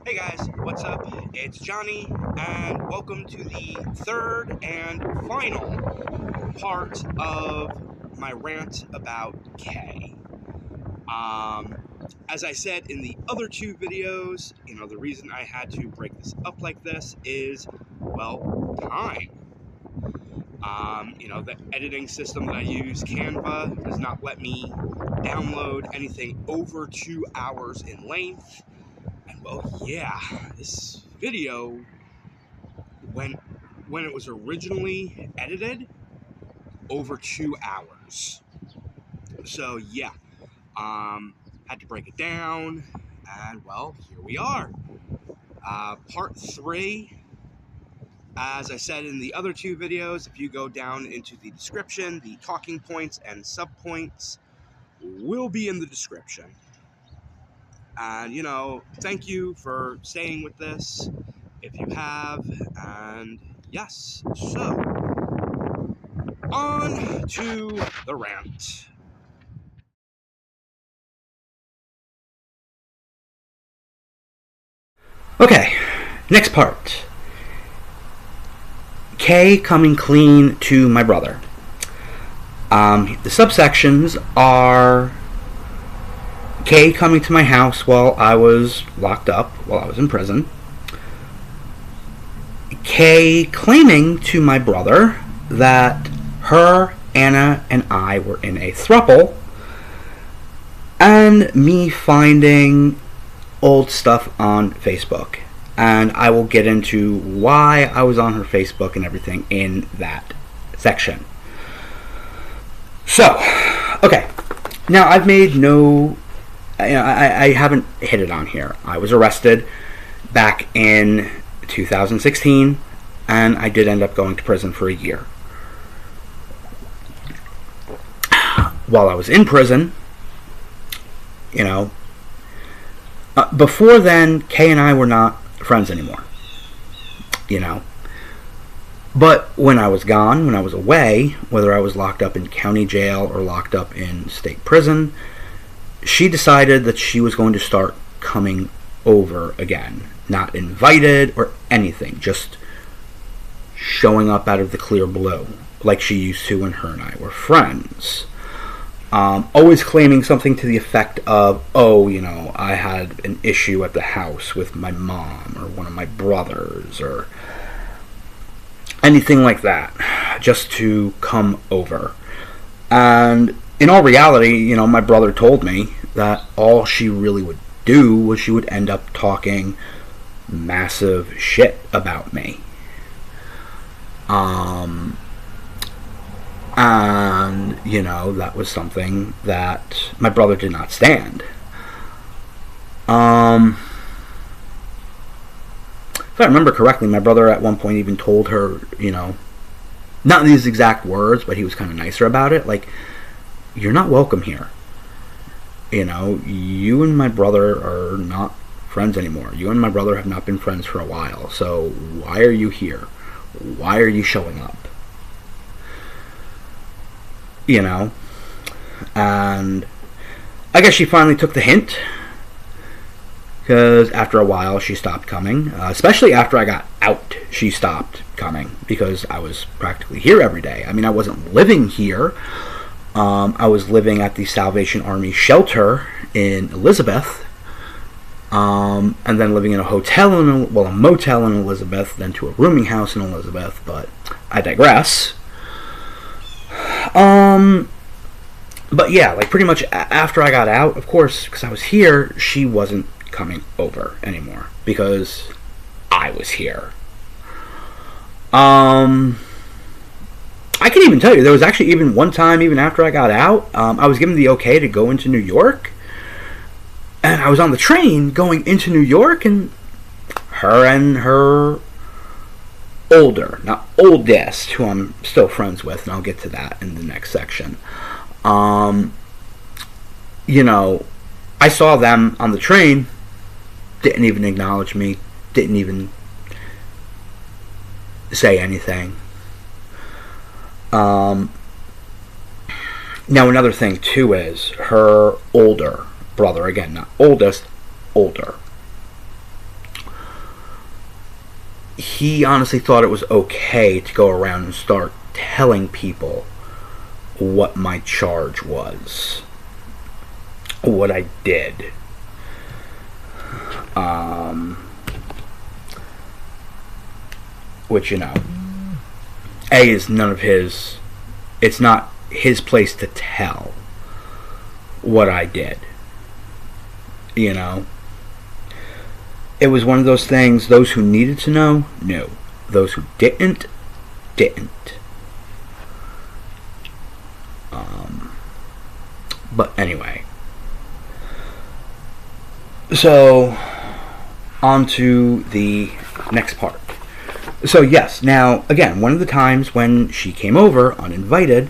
Hey guys, what's up? It's Johnny, and welcome to the third and final part of my rant about K. As I said in the other two videos, the reason I had to break this up like this is, well, time. The editing system that I use, Canva, does not let me download anything over 2 hours in length. And well, yeah, this video, when it was originally edited, over 2 hours. So yeah, had to break it down, and well, here we are. Part 3, as I said in the other two videos, if you go down into the description, the talking points and subpoints will be in the description. And, thank you for staying with this, if you have, and yes, so, on to the rant. Okay, next part. K coming clean to my brother. The subsections are K coming to my house while I was locked up, while I was in prison. K claiming to my brother that her, Anna, and I were in a thruple, and me finding old stuff on Facebook. And I will get into why I was on her Facebook and everything in that section. So, okay. Now, I've made I haven't hit it on here. I was arrested back in 2016, and I did end up going to prison for a year. While I was in prison, before then, Kay and I were not friends anymore. But when I was gone, when I was away, whether I was locked up in county jail or locked up in state prison, she decided that she was going to start coming over again. Not invited or anything, just showing up out of the clear blue, like she used to when her and I were friends. Always claiming something to the effect of, I had an issue at the house with my mom or one of my brothers or anything like that, just to come over. And in all reality, my brother told me that all she really would do was she would end up talking massive shit about me. And, that was something that my brother did not stand. If I remember correctly, my brother at one point even told her, not these exact words, but he was kind of nicer about it, like, you're not welcome here. You and my brother are not friends anymore. You and my brother have not been friends for a while, so why are you here? Why are you showing up? And I guess she finally took the hint, because after a while she stopped coming, especially after I got out. She stopped coming because I was practically here every day. I mean, I wasn't living here. I was living at the Salvation Army shelter in Elizabeth, and then living in a motel in Elizabeth, then to a rooming house in Elizabeth, but I digress. But yeah, like pretty much after I got out, of course, because I was here, she wasn't coming over anymore because I was here. I can even tell you, there was actually even one time, even after I got out, I was given the okay to go into New York, and I was on the train going into New York, and her oldest, who I'm still friends with, and I'll get to that in the next section. I saw them on the train, didn't even acknowledge me, didn't even say anything. Now another thing too is her older brother, again, not oldest, older, he honestly thought it was okay to go around and start telling people what my charge was, what I did. Which, you know, A, is none of his, it's not his place to tell what I did. You know? It was one of those things, those who needed to know, knew. Those who didn't, didn't. But anyway. So, on to the next part. So yes, now, again, one of the times when she came over, uninvited,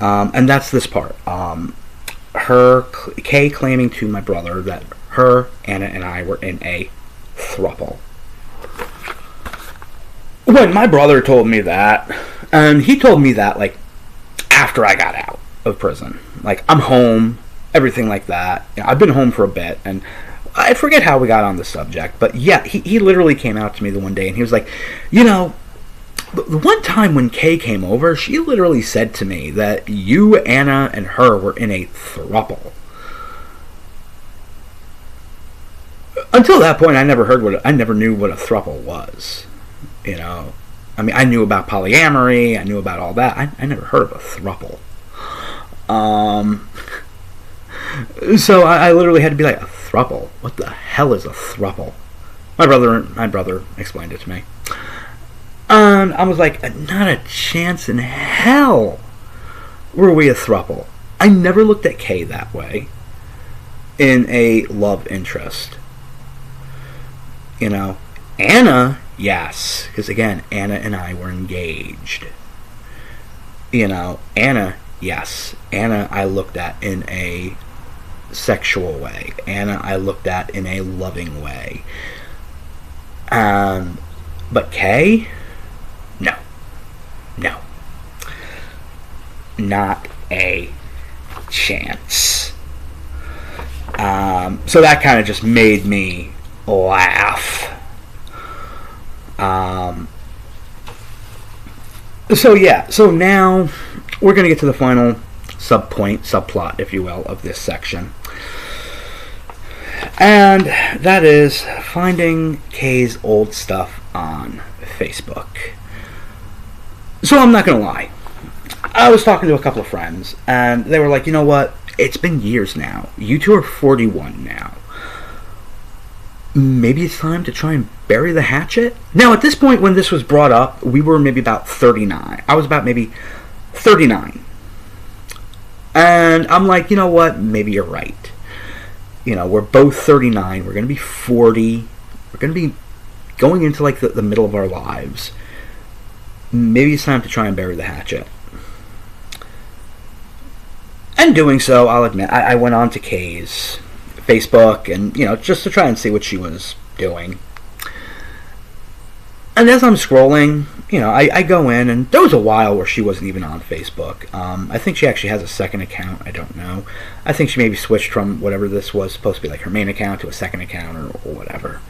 and that's this part. Kay claiming to my brother that her, Anna, and I were in a thruple. When my brother told me that, and he told me that, like, after I got out of prison. Like, I'm home, everything like that. You know, I've been home for a bit, and I forget how we got on the subject, but yeah, he literally came out to me the one day, and he was like, you know, the one time when Kay came over, she literally said to me that you, Anna, and her were in a thruple. Until that point, I never knew what a thruple was. You know, I mean, I knew about polyamory, I knew about all that. I never heard of a thruple. So I literally had to be like, a thruple? What the hell is a thruple? My brother explained it to me. And I was like, not a chance in hell were we a thruple. I never looked at Kay that way in a love interest. You know, Anna, yes, because again, Anna and I were engaged. You know, Anna, yes, Anna I looked at in a sexual way. Anna I looked at in a loving way. But Kay, no, not a chance. So that kind of just made me laugh. So now we're going to get to the final subplot, if you will, of this section. And that is finding Kay's old stuff on Facebook. So I'm not going to lie. I was talking to a couple of friends, and they were like, you know what? It's been years now. You two are 41 now. Maybe it's time to try and bury the hatchet? Now, at this point, when this was brought up, we were maybe about 39. I was about maybe 39. And I'm like, you know what? Maybe you're right. You know, we're both 39. We're going to be 40. We're going to be going into, like, the middle of our lives. Maybe it's time to try and bury the hatchet. And doing so, I'll admit, I went on to Kay's Facebook and, you know, just to try and see what she was doing. And as I'm scrolling, you know, I go in, and there was a while where she wasn't even on Facebook. I think she actually has a second account. I don't know. I think she maybe switched from whatever this was supposed to be, like her main account, to a second account or whatever.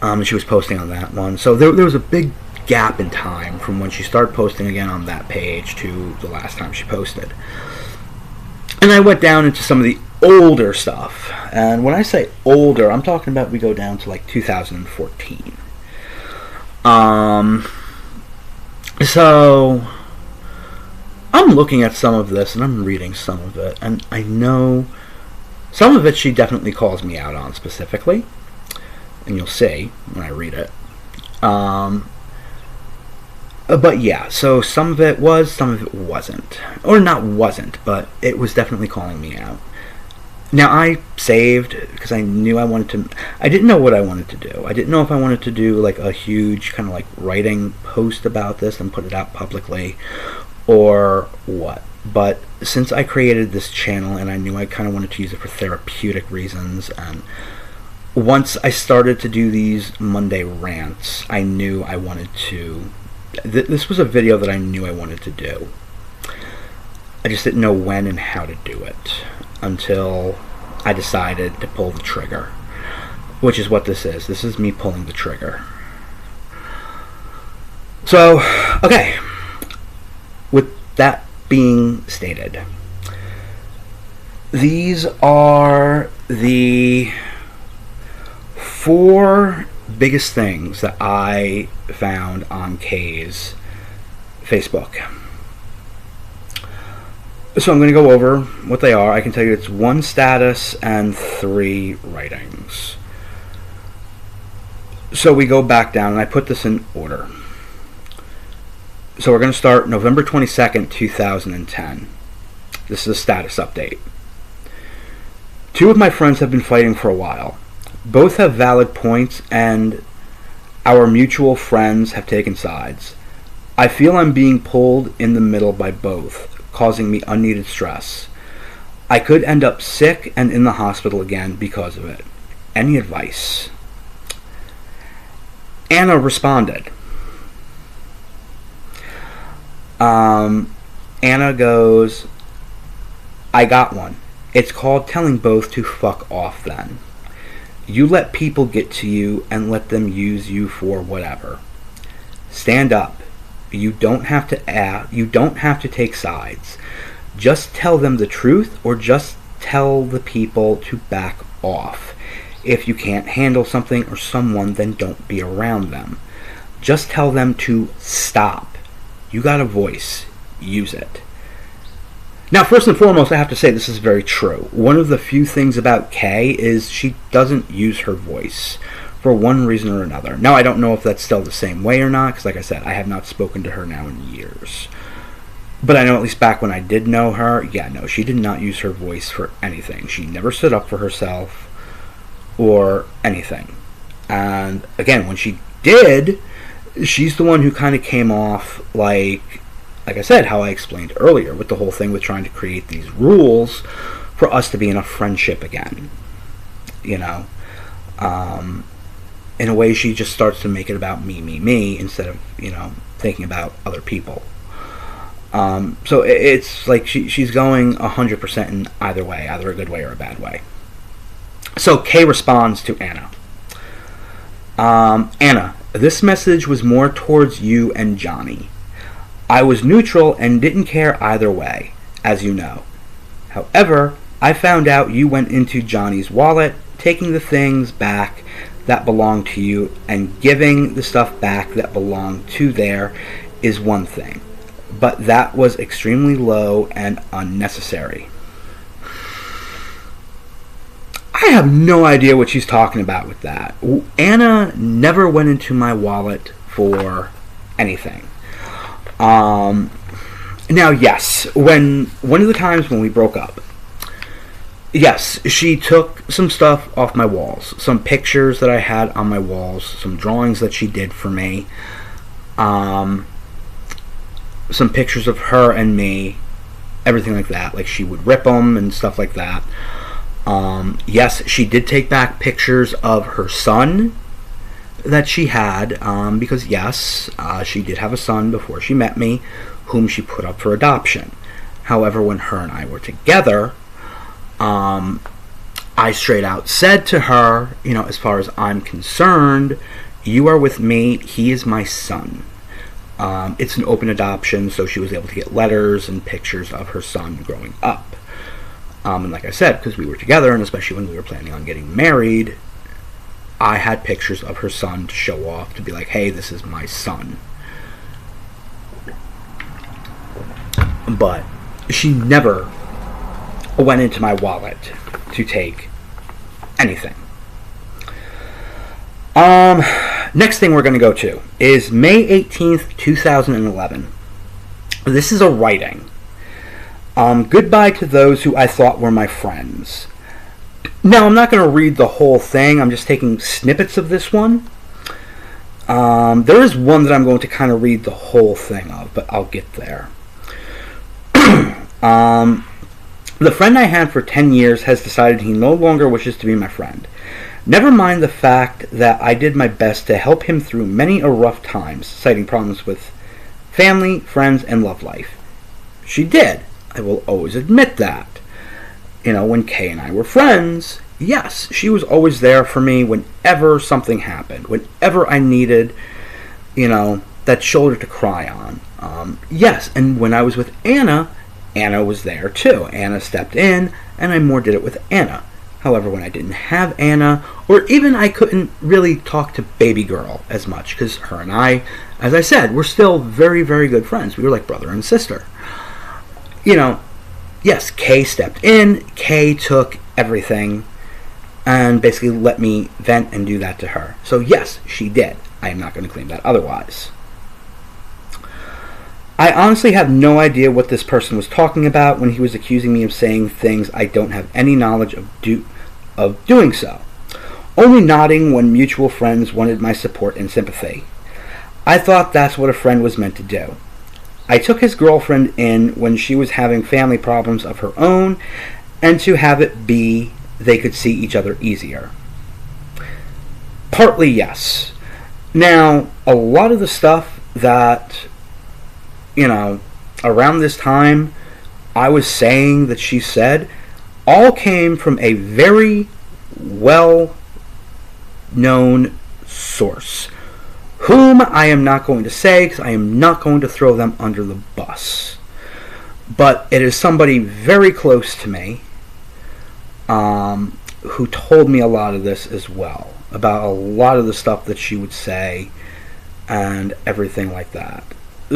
And she was posting on that one. So there was a big gap in time from when she started posting again on that page to the last time she posted. And I went down into some of the older stuff. And when I say older, I'm talking about we go down to like 2014. So I'm looking at some of this and I'm reading some of it, and I know some of it she definitely calls me out on specifically, and you'll see when I read it. But yeah, so some of it was, some of it wasn't. Or not wasn't, but it was definitely calling me out. Now, I saved, because I knew I didn't know what I wanted to do. I didn't know if I wanted to do, like, a huge kind of, like, writing post about this and put it out publicly, or what. But since I created this channel, and I knew I kind of wanted to use it for therapeutic reasons, and once I started to do these Monday rants, I knew I wanted to... This was a video that I knew I wanted to do. I just didn't know when and how to do it until I decided to pull the trigger, which is what this is. This is me pulling the trigger. So, okay. With that being stated, these are the 4 biggest things that I found on Kay's Facebook. So I'm going to go over what they are. I can tell you it's 1 status and 3 writings. So we go back down, and I put this in order. So we're going to start November 22nd, 2010. This is a status update. 2 of my friends have been fighting for a while. Both have valid points, and our mutual friends have taken sides. I feel I'm being pulled in the middle by both, causing me unneeded stress. I could end up sick and in the hospital again because of it. Any advice? Anna responded. Anna goes, I got one. It's called telling both to fuck off then. You let people get to you and let them use you for whatever. Stand up. You don't have to take sides. Just tell them the truth, or just tell the people to back off. If you can't handle something or someone, then don't be around them. Just tell them to stop. You got a voice. Use it. Now, first and foremost, I have to say this is very true. One of the few things about Kay is she doesn't use her voice for one reason or another. Now, I don't know if that's still the same way or not, because like I said, I have not spoken to her now in years. But I know at least back when I did know her, yeah, no, she did not use her voice for anything. She never stood up for herself or anything. And again, when she did, she's the one who kind of came off like I said, how I explained earlier, with the whole thing with trying to create these rules for us to be in a friendship again. You know? In a way, she just starts to make it about me, instead of, thinking about other people. So it's like she's going 100% in either way, either a good way or a bad way. So Kay responds to Anna. Anna, this message was more towards you and Johnny. I was neutral and didn't care either way, as you know. However, I found out you went into Johnny's wallet, taking the things back that belonged to you and giving the stuff back that belonged to there is one thing. But that was extremely low and unnecessary. I have no idea what she's talking about with that. Anna never went into my wallet for anything. Now, yes, one of the times when we broke up, yes, she took some stuff off my walls, some pictures that I had on my walls, some drawings that she did for me, some pictures of her and me, everything like that. Like, she would rip them and stuff like that. Yes, she did take back pictures of her son that she had, because yes, she did have a son before she met me, whom she put up for adoption. However, when her and I were together, I straight out said to her, as far as I'm concerned, you are with me, he is my son. It's an open adoption, so she was able to get letters and pictures of her son growing up. And like I said, because we were together, and especially when we were planning on getting married, I had pictures of her son to show off, to be like, hey, this is my son. But she never went into my wallet to take anything. Next thing we're going to go to is May 18th, 2011. This is a writing. Goodbye to those who I thought were my friends. Now, I'm not going to read the whole thing. I'm just taking snippets of this one. There is one that I'm going to kind of read the whole thing of, but I'll get there. The friend I had for 10 years has decided he no longer wishes to be my friend. Never mind the fact that I did my best to help him through many a rough times, citing problems with family, friends, and love life. She did. I will always admit that. When Kay and I were friends, yes, she was always there for me whenever something happened. Whenever I needed, that shoulder to cry on. Yes, and when I was with Anna, Anna was there too. Anna stepped in, and I more did it with Anna. However, when I didn't have Anna, or even I couldn't really talk to baby girl as much, because her and I, as I said, we're still very, very good friends. We were like brother and sister. You know, yes, Kay stepped in. Kay took everything and basically let me vent and do that to her. So yes, she did. I am not going to claim that otherwise. I honestly have no idea what this person was talking about when he was accusing me of saying things I don't have any knowledge of doing so. Only nodding when mutual friends wanted my support and sympathy. I thought that's what a friend was meant to do. I took his girlfriend in when she was having family problems of her own, and to have it be they could see each other easier. Partly yes. Now, a lot of the stuff that, around this time I was saying that she said, all came from a very well-known source, whom I am not going to say because I am not going to throw them under the bus. But it is somebody very close to me who told me a lot of this as well, about a lot of the stuff that she would say and everything like that.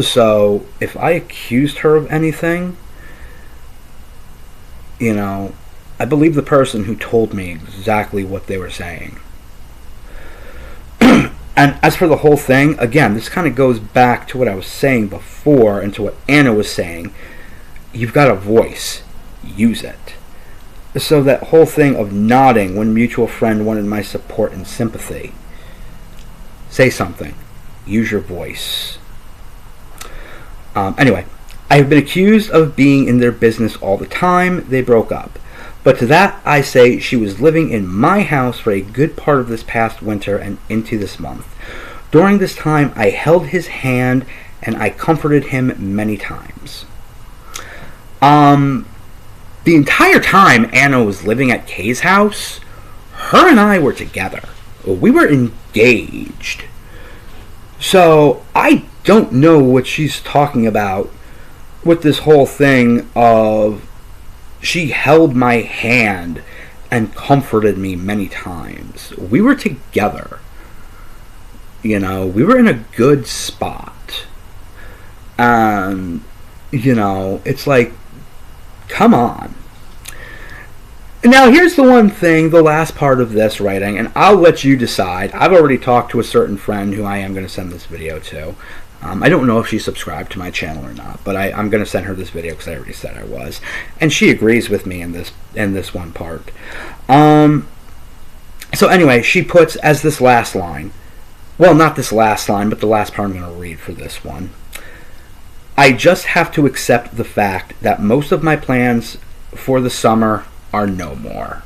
So if I accused her of anything, I believe the person who told me exactly what they were saying. And as for the whole thing, again, this kind of goes back to what I was saying before and to what Anna was saying. You've got a voice. Use it. So that whole thing of nodding when mutual friend wanted my support and sympathy. Say something. Use your voice. Anyway, I have been accused of being in their business all the time. They broke up. But to that I say she was living in my house for a good part of this past winter and into this month. During this time I held his hand and I comforted him many times. The entire time Anna was living at Kay's house, her and I were together. We were engaged. So I don't know what she's talking about with this whole thing of she held my hand and comforted me many times. We were together. We were in a good spot. And, it's like, come on. Now, here's the one thing, the last part of this writing, and I'll let you decide. I've already talked to a certain friend who I am going to send this video to. I don't know if she's subscribed to my channel or not, but I'm going to send her this video because I already said I was. And she agrees with me in this one part. So anyway, she puts as this last line, well, not this last line, but the last part I'm going to read for this one. I just have to accept the fact that most of my plans for the summer are no more.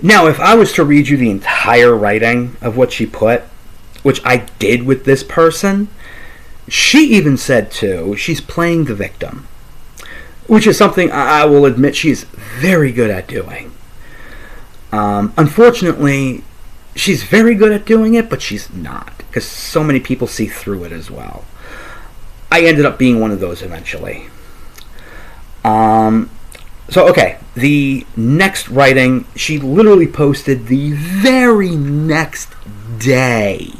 Now, if I was to read you the entire writing of what she put, which I did with this person, she even said, too, she's playing the victim, which is something I will admit she's very good at doing. Unfortunately, she's very good at doing it, but she's not, because so many people see through it as well. I ended up being one of those eventually. So, okay, the next writing, she literally posted the very next day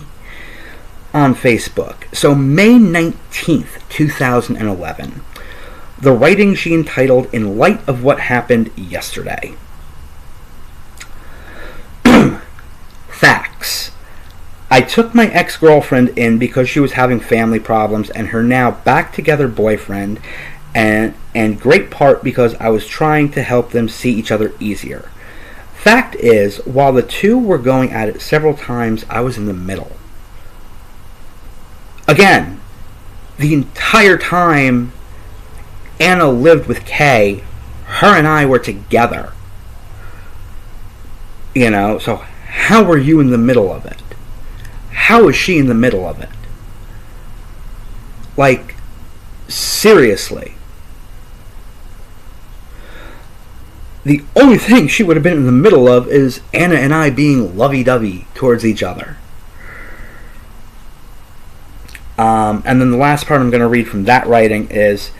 on Facebook. So May 19th, 2011. The writing she entitled, "In Light of What Happened Yesterday." Facts. I took my ex-girlfriend in because she was having family problems and her now back-together boyfriend, and great part because I was trying to help them see each other easier. Fact is, while the two were going at it several times, I was in the middle. Again, the entire time Anna lived with Kay, her and I were together. So how were you in the middle of it? How is she in the middle of it? Like, seriously. The only thing she would have been in the middle of is Anna and I being lovey-dovey towards each other. And then the last part I'm going to read from that writing is,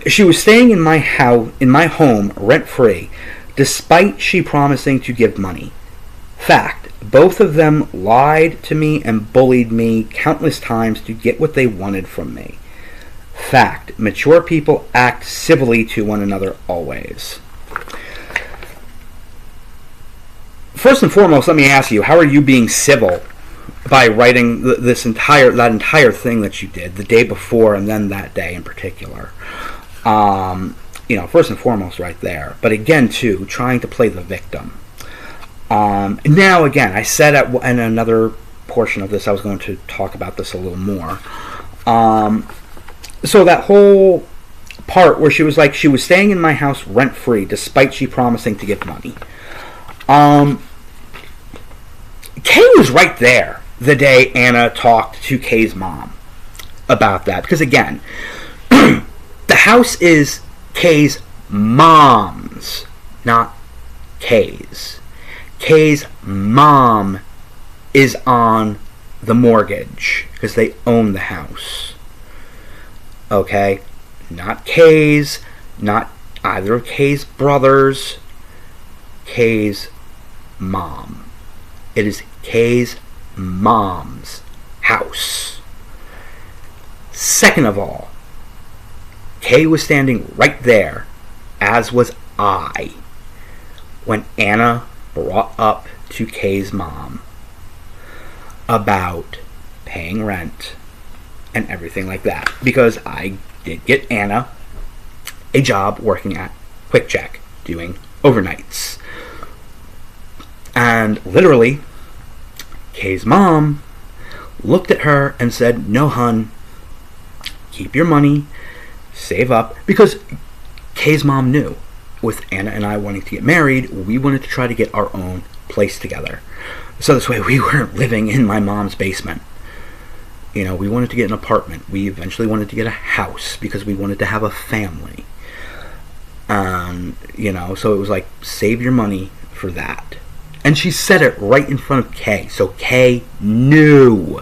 she was staying in my home, rent-free, despite she promising to give money. Fact, both of them lied to me and bullied me countless times to get what they wanted from me. Fact, mature people act civilly to one another always. First and foremost, let me ask you, how are you being civil by writing that entire thing that you did the day before and then that day in particular? First and foremost right there. But again, too, trying to play the victim. Now, again, I said in another portion of this I was going to talk about this a little more. So that whole part where she was like, she was staying in my house rent-free despite she promising to give money. Kay was right there the day Anna talked to Kay's mom about that. Because again, the house is Kay's mom's, not Kay's. Kay's mom is on the mortgage because they own the house. Okay? Not Kay's, not either of Kay's brothers. Kay's mom. It is Kay's mom's house. Second of all, Kay was standing right there, as was I, when Anna brought up to Kay's mom about paying rent and everything like that. Because I did get Anna a job working at Quick Check, doing overnights. And literally, Kay's mom looked at her and said, "No, hun, keep your money, save up." Because Kay's mom knew, with Anna and I wanting to get married, we wanted to try to get our own place together. So this way we weren't living in my mom's basement. We wanted to get an apartment. We eventually wanted to get a house because we wanted to have a family. So it was like, save your money for that. And she said it right in front of Kay. So Kay knew.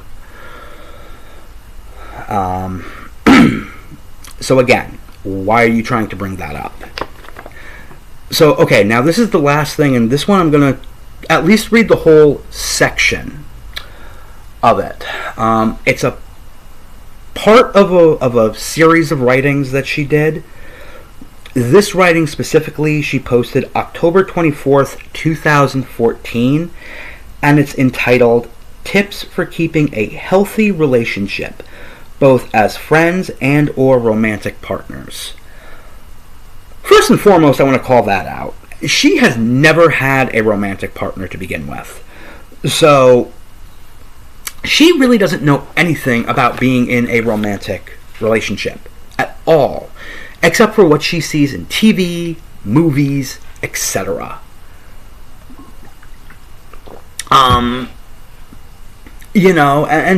So again, why are you trying to bring that up? So, okay, now this is the last thing, and this one I'm going to at least read the whole section of it. It's a part of a series of writings that she did. This writing specifically, she posted October 24th, 2014, and it's entitled Tips for Keeping a Healthy Relationship, both as friends and or romantic partners. First and foremost, I want to call that out. She has never had a romantic partner to begin with. So, she really doesn't know anything about being in a romantic relationship at all, except for what she sees in TV, movies, etc. And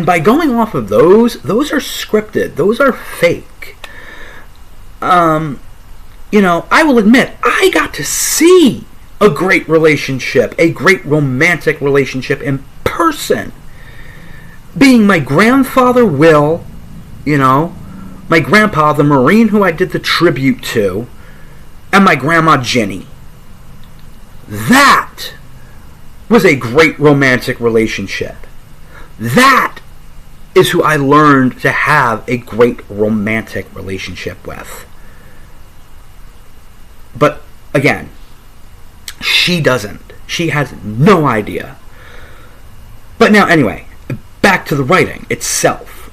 by going off of those are scripted. Those are fake. I will admit, I got to see a great relationship, a great romantic relationship in person. Being my grandfather Will, my grandpa, the Marine who I did the tribute to, and my grandma Jenny. That was a great romantic relationship. That is who I learned to have a great romantic relationship with. But again, she doesn't. She has no idea. But now, anyway, back to the writing itself.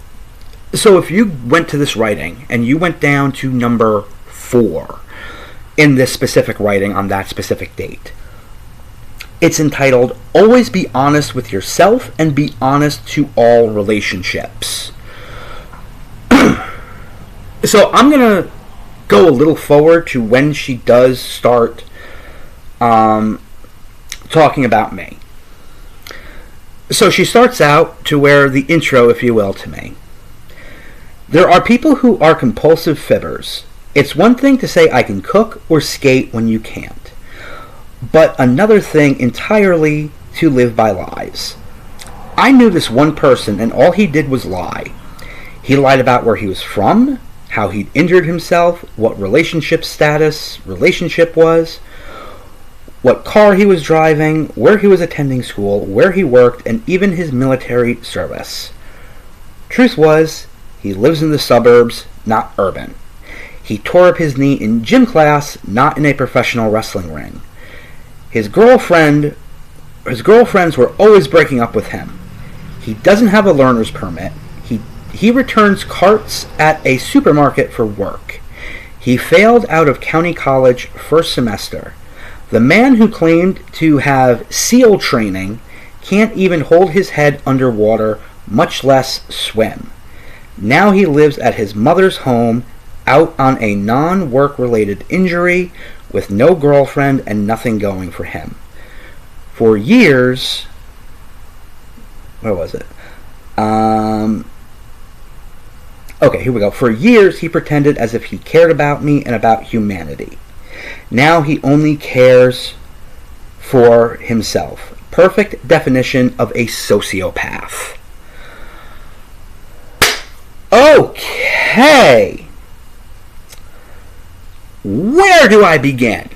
So if you went to this writing and you went down to number 4 in this specific writing on that specific date, it's entitled, Always Be Honest with Yourself and Be Honest to All Relationships. So I'm going to go a little forward to when she does start talking about me. So she starts out to where the intro, if you will, to me. There are people who are compulsive fibbers. It's one thing to say I can cook or skate when you can't, but another thing entirely to live by lies. I knew this one person and all he did was lie. He lied about where he was from, how he'd injured himself, what relationship was, what car he was driving, where he was attending school, where he worked, and even his military service. Truth was, he lives in the suburbs, not urban. He tore up his knee in gym class, not in a professional wrestling ring. His girlfriends were always breaking up with him. He doesn't have a learner's permit. He returns carts at a supermarket for work. He failed out of county college first semester. The man who claimed to have SEAL training can't even hold his head underwater, much less swim. Now he lives at his mother's home, out on a non-work related injury, with no girlfriend and nothing going for him. For years... Where was it? Okay, here we go. For years, he pretended as if he cared about me and about humanity. Now he only cares for himself. Perfect definition of a sociopath. Okay. Where do I begin?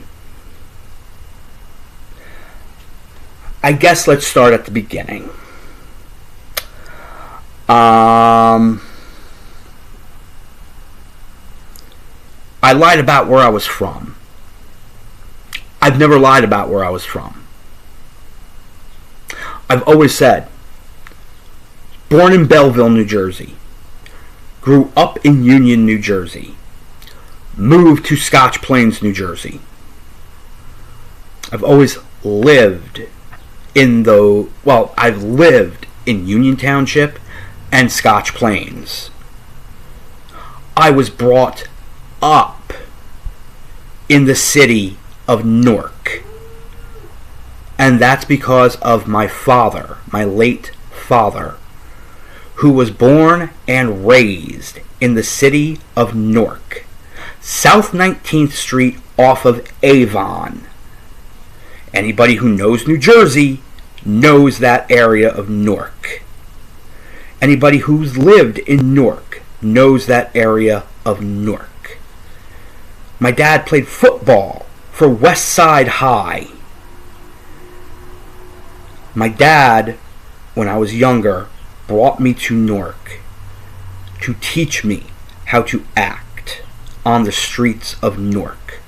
I guess let's start at the beginning. I lied about where I was from. I've never lied about where I was from. I've always said, born in Belleville, New Jersey. Grew up in Union, New Jersey. Moved to Scotch Plains, New Jersey. I've always lived I've lived in Union Township and Scotch Plains. I was brought up in the city of Newark. And that's because of my father, my late father, who was born and raised in the city of Newark, South 19th Street off of Avon. Anybody who knows New Jersey knows that area of Newark. Anybody who's lived in Newark knows that area of Newark. My dad played football for West Side High. My dad, when I was younger, brought me to Newark to teach me how to act on the streets of Newark.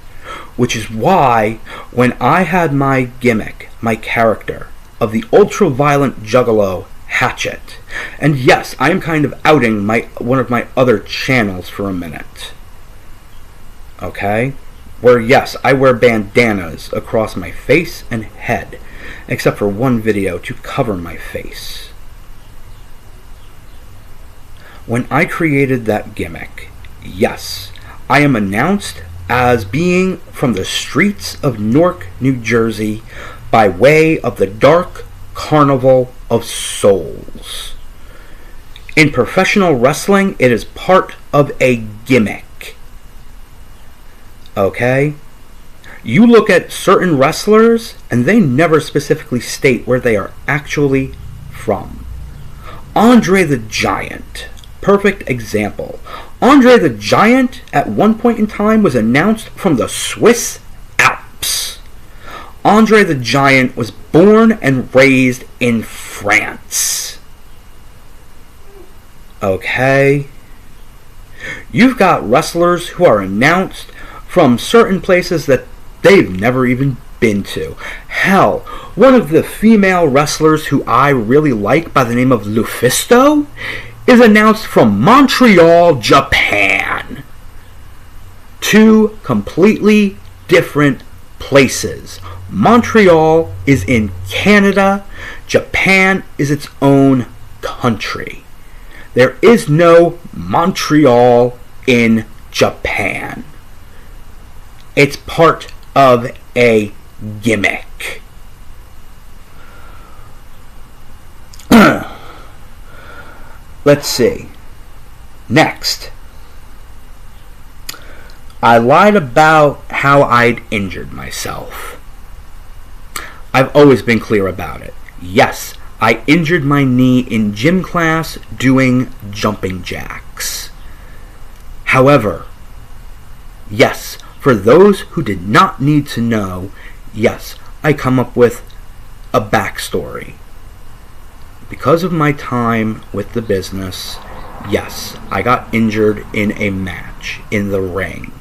Which is why, when I had my gimmick, my character, of the ultra-violent juggalo Hatchet, and yes, I am kind of outing one of my other channels for a minute. Okay? Where, yes, I wear bandanas across my face and head, except for one video to cover my face. When I created that gimmick, yes, I am announced as being from the streets of Newark, New Jersey, by way of the Dark Carnival of Souls. In professional wrestling, it is part of a gimmick. Okay? You look at certain wrestlers, and they never specifically state where they are actually from. Andre the Giant. Perfect example. Andre the Giant, at one point in time, was announced from the Swiss Alps. Andre the Giant was born and raised in France. Okay? You've got wrestlers who are announced from certain places that they've never even been to. Hell, one of the female wrestlers who I really like by the name of Lufisto is announced from Montreal, Japan. Two completely different places. Montreal is in Canada. Japan is its own country. There is no Montreal in Japan. It's part of a gimmick. Let's see. Next. I lied about how I'd injured myself. I've always been clear about it. Yes, I injured my knee in gym class doing jumping jacks. However, yes, for those who did not need to know, yes, I come up with a backstory. Because of my time with the business, yes, I got injured in a match in the ring.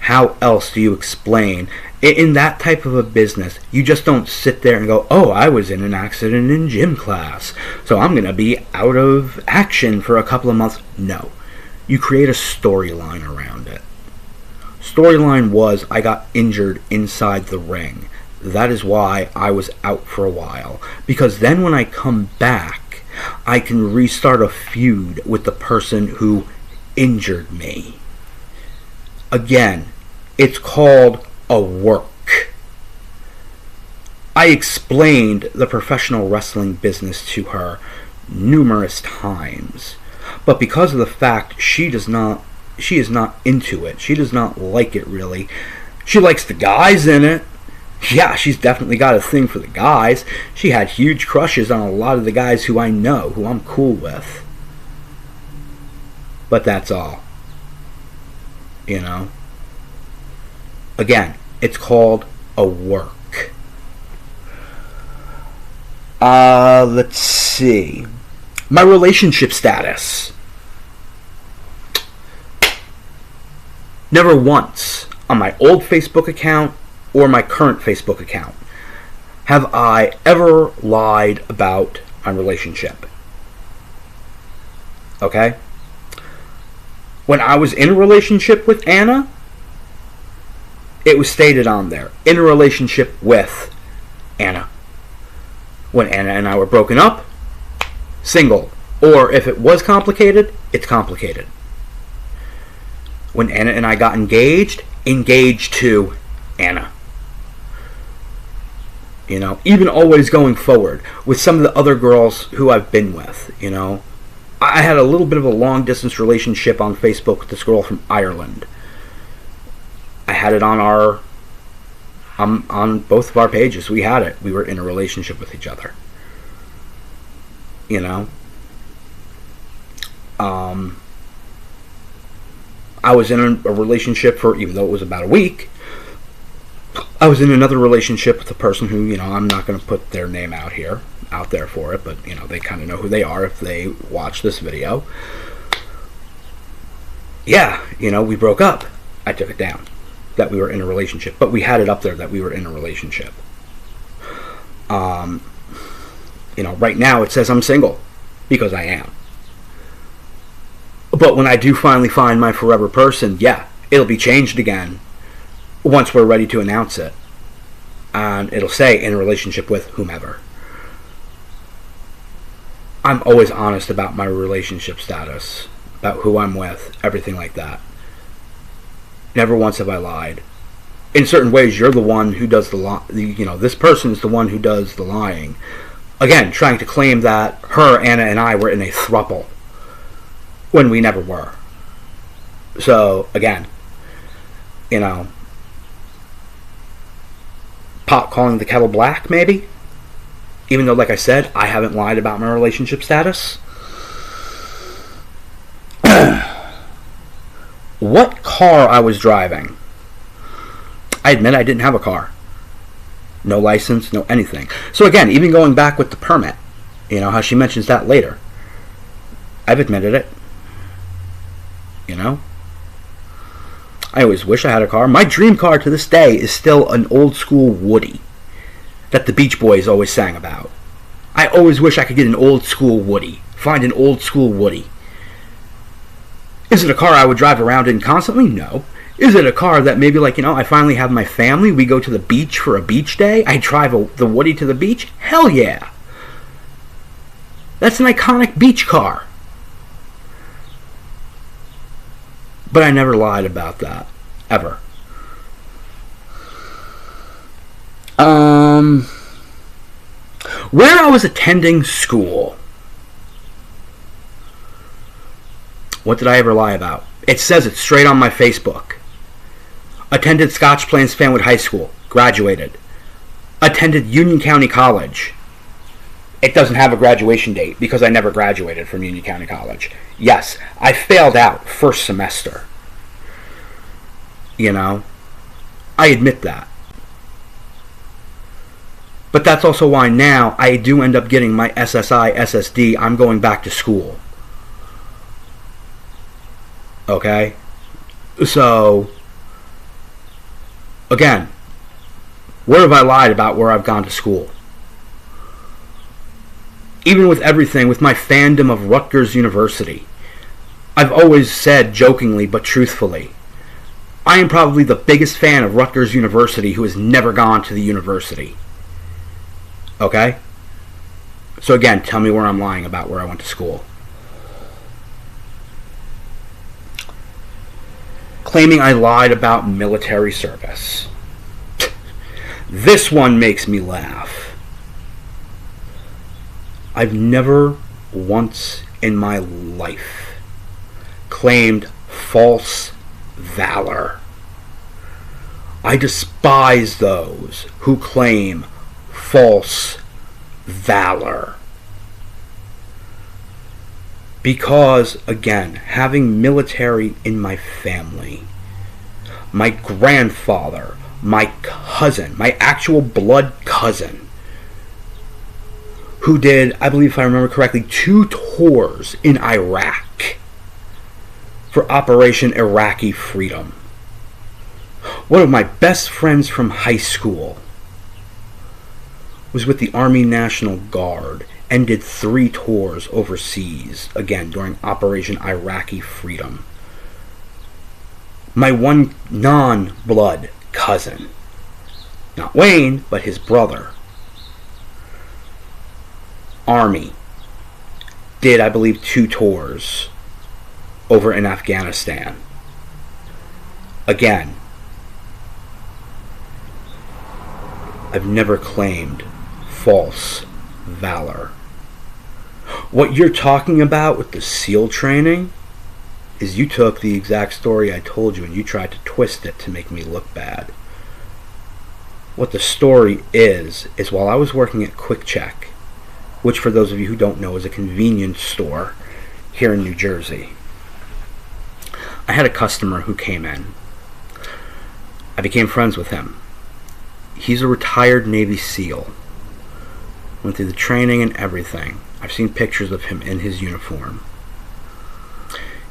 How else do you explain? In that type of a business, you just don't sit there and go, oh, I was in an accident in gym class, so I'm going to be out of action for a couple of months. No. You create a storyline around it. Storyline was I got injured inside the ring. That is why I was out for a while. Because then when I come back, I can restart a feud with the person who injured me. Again, it's called a work. I explained the professional wrestling business to her numerous times. But because of the fact she is not into it, she does not like it really. She likes the guys in it. Yeah, she's definitely got a thing for the guys. She had huge crushes on a lot of the guys who I know, who I'm cool with. But that's all. You know? Again, it's called a work. Let's see. My relationship status. Never once on my old Facebook account or my current Facebook account have I ever lied about my relationship. Okay? When I was in a relationship with Anna, it was stated on there, in a relationship with Anna. When Anna and I were broken up, single. Or if it was complicated, it's complicated. When Anna and I got engaged to Anna. You know, even always going forward with some of the other girls who I've been with, you know. I had a little bit of a long distance relationship on Facebook with this girl from Ireland. I had it on on both of our pages. We had it. We were in a relationship with each other. You know. I was in a relationship for, even though it was about a week, I was in another relationship with a person who, you know, I'm not going to put their name out there for it, but, you know, they kind of know who they are if they watch this video. Yeah, you know, we broke up. I took it down that we were in a relationship, but we had it up there that we were in a relationship. You know, right now it says I'm single because I am. But when I do finally find my forever person, yeah, it'll be changed again once we're ready to announce it. And it'll say in a relationship with whomever. I'm always honest about my relationship status, about who I'm with, everything like that. Never once have I lied. In certain ways, you're the one who does this person is the one who does the lying. Again, trying to claim that her, Anna, and I were in a thruple when we never were. So, again, you know, pot calling the kettle black, maybe? Even though, like I said, I haven't lied about my relationship status. What car I was driving. I admit I didn't have a car. No license, no anything. So again, even going back with the permit, you know, how she mentions that later. I've admitted it. You know? I always wish I had a car. My dream car to this day is still an old school Woody that the Beach Boys always sang about. I always wish I could get an old school Woody. Find an old school Woody. Is it a car I would drive around in constantly? No. Is it a car that maybe, like, you know, I finally have my family, we go to the beach for a beach day, I drive the Woody to the beach? Hell yeah. That's an iconic beach car. But I never lied about that. Ever. Where I was attending school. What did I ever lie about? It says it straight on my Facebook. Attended Scotch Plains Fanwood High School. Graduated. Attended Union County College. It doesn't have a graduation date because I never graduated from Union County College. Yes, I failed out first semester. You know, I admit that. But that's also why now I do end up getting my SSI, SSD. I'm going back to school. Okay? So, again, where have I lied about where I've gone to school? Even with everything, with my fandom of Rutgers University, I've always said jokingly but truthfully, I am probably the biggest fan of Rutgers University who has never gone to the university. Okay? So again, tell me where I'm lying about where I went to school. Claiming I lied about military service. This one makes me laugh. I've never once in my life claimed false valor. I despise those who claim false valor. Because, again, having military in my family, my grandfather, my cousin, my actual blood cousin, who did, I believe if I remember correctly, 2 tours in Iraq for Operation Iraqi Freedom. One of my best friends from high school was with the Army National Guard and did 3 tours overseas, again, during Operation Iraqi Freedom. My one non-blood cousin, not Wayne, but his brother, Army, did, I believe, 2 tours over in Afghanistan. Again, I've never claimed false valor. What you're talking about with the SEAL training is you took the exact story I told you and you tried to twist it to make me look bad. What the story is while I was working at Quick Check, which for those of you who don't know is a convenience store here in New Jersey, I had a customer who came in. I became friends with him. He's a retired Navy SEAL. Went through the training and everything. I've seen pictures of him in his uniform.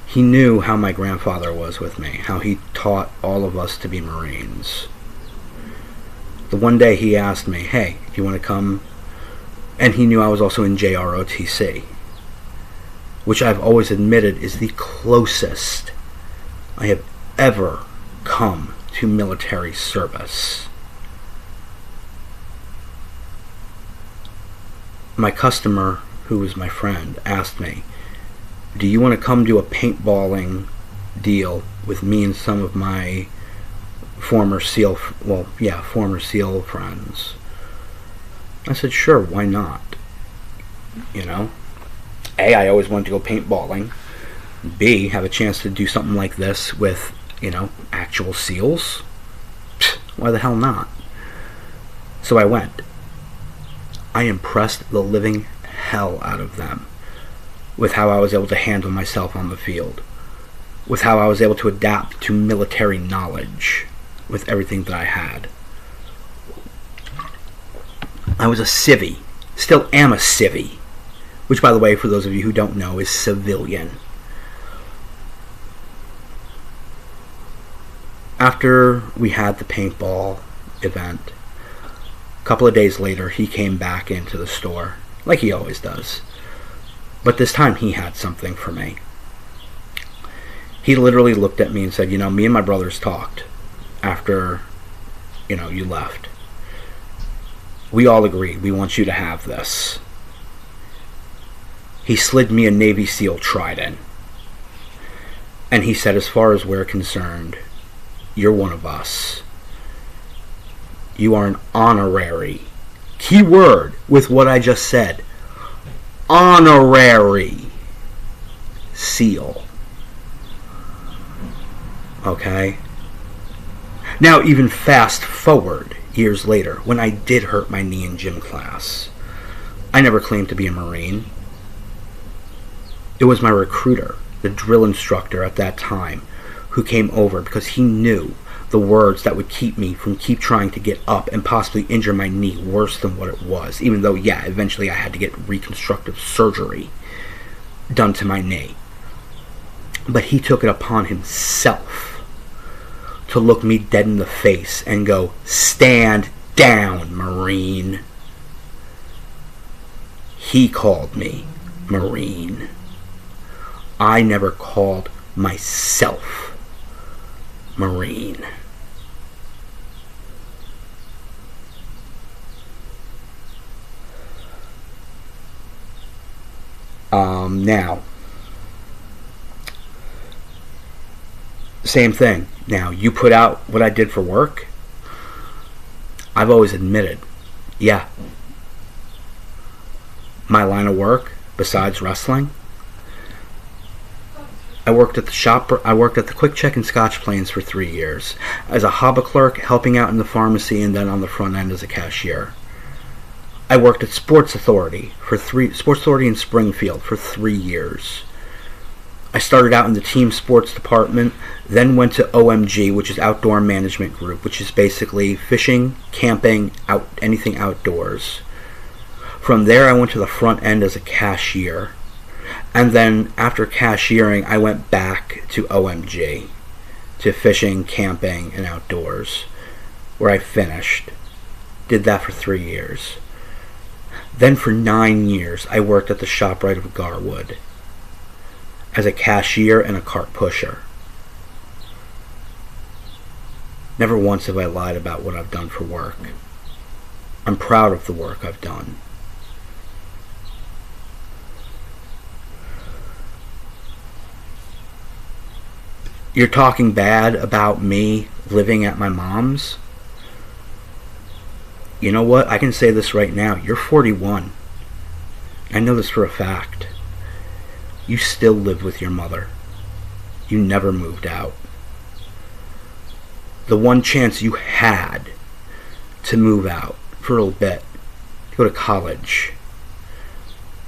He knew how my grandfather was with me, how he taught all of us to be Marines. The one day he asked me, hey, do you want to come? And he knew I was also in JROTC, which I've always admitted is the closest I have ever come to military service. My customer, who was my friend, asked me, do you want to come do a paintballing deal with me and some of my former SEAL friends? I said, sure, why not? You know, A, I always wanted to go paintballing. B, have a chance to do something like this with, actual SEALs. Why the hell not? So I went. I impressed the living hell out of them with how I was able to handle myself on the field, with how I was able to adapt to military knowledge with everything that I had. I was a civvy, still am a civvy, which, by the way, for those of you who don't know, is civilian. After we had the paintball event, a couple of days later, he came back into the store, like he always does. But this time he had something for me. He literally looked at me and said, me and my brothers talked after, you left. We all agree we want you to have this. He slid me a Navy SEAL trident. And he said, as far as we're concerned, you're one of us. You are an honorary, key word with what I just said, honorary SEAL. Okay? Now, even fast forward years later, when I did hurt my knee in gym class, I never claimed to be a Marine. It was my recruiter, the drill instructor at that time, who came over because he knew the words that would keep me from trying to get up and possibly injure my knee worse than what it was, even though, yeah, eventually I had to get reconstructive surgery done to my knee. But he took it upon himself to look me dead in the face and go, "Stand down, Marine." He called me Marine. I never called myself Marine. Now, same thing. Now, you put out what I did for work. I've always admitted, yeah, my line of work, besides wrestling, I worked at the Quick Check in Scotch Plains for 3 years as a hobby clerk, helping out in the pharmacy, and then on the front end as a cashier. I worked at Sports Authority in Springfield for 3 years. I started out in the team sports department, then went to OMG, which is Outdoor Management Group, which is basically fishing, camping, anything outdoors. From there, I went to the front end as a cashier. And then after cashiering, I went back to OMG, to fishing, camping, and outdoors, where I finished. Did that for 3 years. Then for 9 years, I worked at the ShopRite of Garwood as a cashier and a cart pusher. Never once have I lied about what I've done for work. I'm proud of the work I've done. You're talking bad about me living at my mom's? You know what? I can say this right now. You're 41. I know this for a fact. You still live with your mother. You never moved out. The one chance you had to move out for a little bit, to go to college.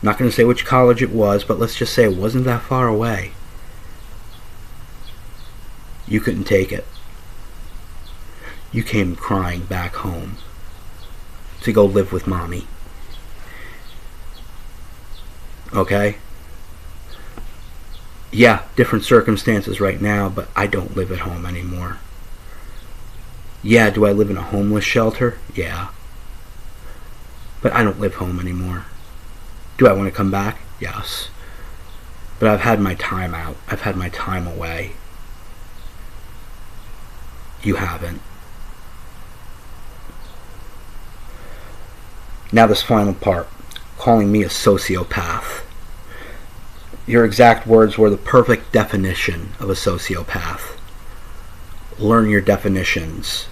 I'm not going to say which college it was, but let's just say it wasn't that far away. You couldn't take it. You came crying back home to go live with mommy. Okay? Yeah, different circumstances right now, but I don't live at home anymore. Yeah, do I live in a homeless shelter? Yeah. But I don't live home anymore. Do I want to come back? Yes. But I've had my time out. I've had my time away. You haven't. Now this final part, calling me a sociopath. Your exact words were the perfect definition of a sociopath. Learn your definitions.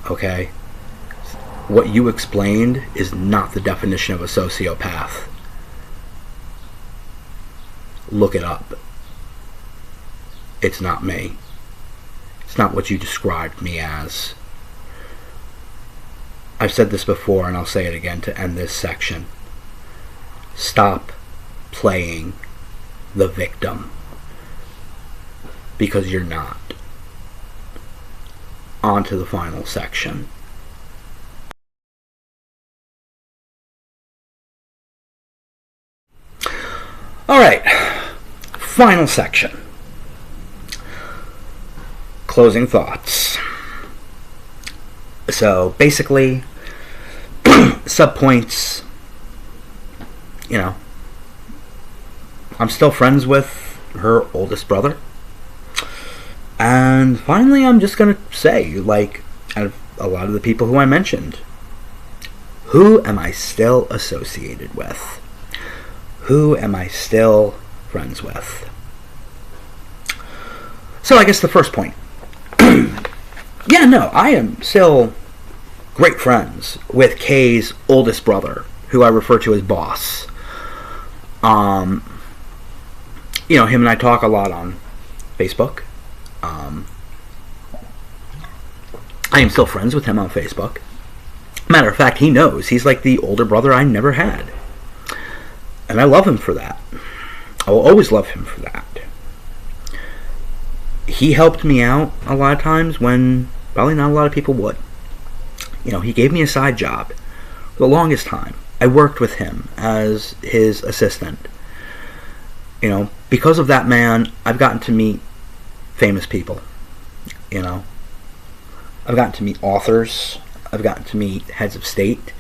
Okay? What you explained is not the definition of a sociopath. Look it up. It's not me. It's not what you described me as. I've said this before, and I'll say it again to end this section. Stop playing the victim. Because you're not. On to the final section. Alright. Final section. Closing thoughts. So basically, subpoints, I'm still friends with her oldest brother. And finally, I'm just going to say, out of a lot of the people who I mentioned, who am I still associated with? Who am I still friends with? So I guess the first point. Yeah, no, I am still great friends with Kay's oldest brother, who I refer to as Boss. Him and I talk a lot on Facebook. I am still friends with him on Facebook. Matter of fact, he knows. He's like the older brother I never had. And I love him for that. I will always love him for that. He helped me out a lot of times when probably not a lot of people would. You know, he gave me a side job for the longest time. I worked with him as his assistant. You know, because of that man, I've gotten to meet famous people. You know, I've gotten to meet authors. I've gotten to meet heads of state.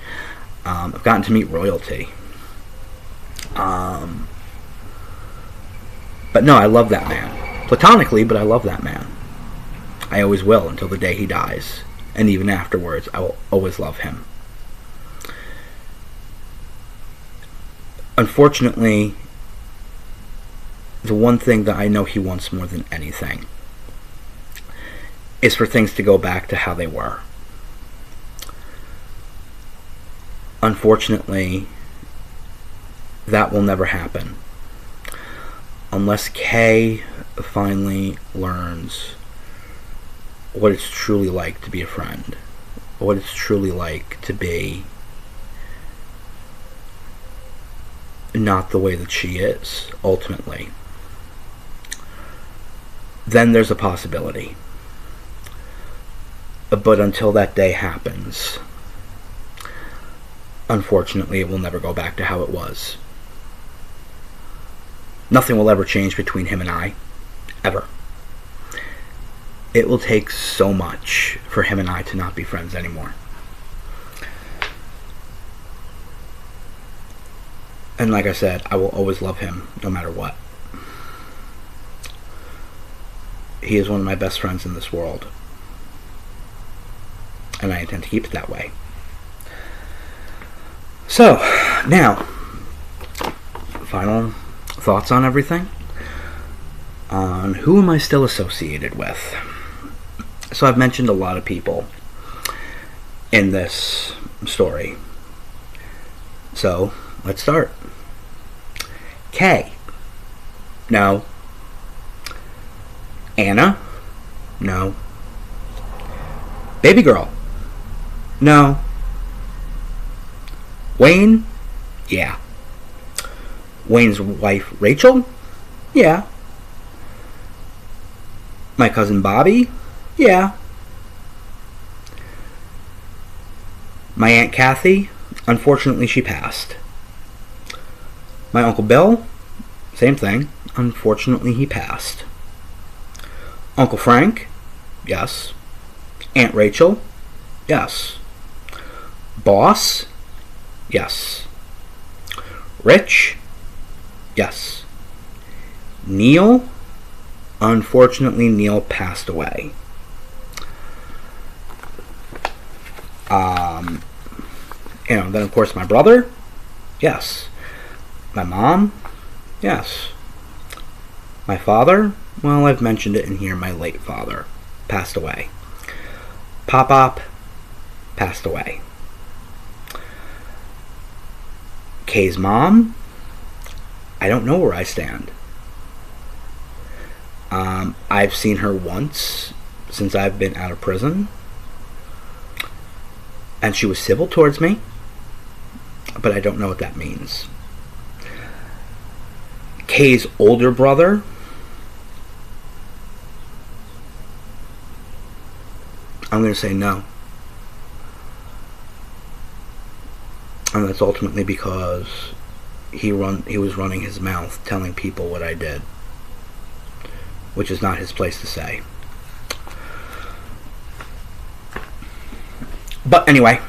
I've gotten to meet royalty. But no, I love that man. Platonically, but I love that man. I always will until the day he dies. And even afterwards, I will always love him. Unfortunately, the one thing that I know he wants more than anything is for things to go back to how they were. Unfortunately, that will never happen unless Kay finally learns what it's truly like to be a friend, what it's truly like to be not the way that she is, ultimately. Then there's a possibility. But until that day happens, unfortunately, it will never go back to how it was. Nothing will ever change between him and I. Ever. It will take so much for him and I to not be friends anymore. And like I said, I will always love him no matter what. He is one of my best friends in this world. And I intend to keep it that way. So, now, final thoughts on everything. On who am I still associated with? So I've mentioned a lot of people in this story. So, let's start. Kay. No. Anna. No. Baby girl. No. Wayne. Yeah. Wayne's wife Rachel. Yeah. My cousin Bobby. Yeah. My Aunt Kathy. Unfortunately, she passed. My Uncle Bill. Same thing. Unfortunately, he passed. Uncle Frank. Yes. Aunt Rachel. Yes. Boss. Yes. Rich. Yes. Neil. Unfortunately, Neil passed away. Then of course my brother. Yes. My mom. Yes. My father. Well, I've mentioned it in here. My late father passed away. Pop-Op passed away. Kay's mom. I don't know where I stand. I've seen her once since I've been out of prison. And she was civil towards me. But I don't know what that means. Kay's older brother. I'm going to say no. And that's ultimately because he was running his mouth telling people what I did, which is not his place to say. But anyway,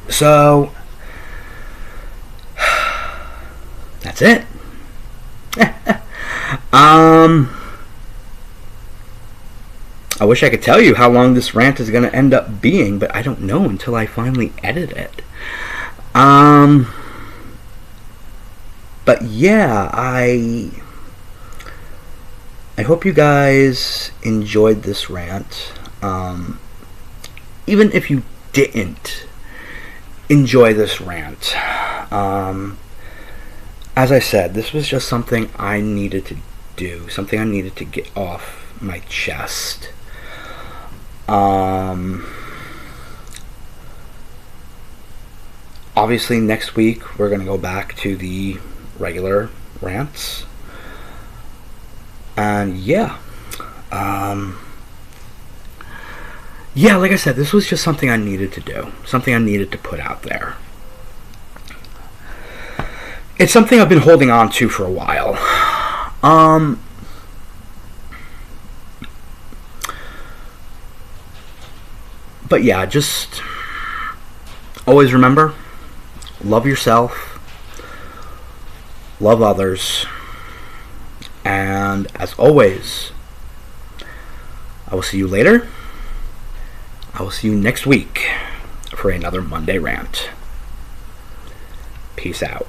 so that's it. I wish I could tell you how long this rant is going to end up being, but I don't know until I finally edit it. But yeah, I hope you guys enjoyed this rant. Even if you didn't enjoy this rant, as I said, this was just something I needed to do, something I needed to get off my chest. obviously next week we're going to go back to the regular rants. And yeah, like I said, this was just something I needed to do, something I needed to put out there. It's something I've been holding on to for a while. But yeah, just always remember, love yourself, love others, and as always, I will see you later. I will see you next week for another Monday Rant. Peace out.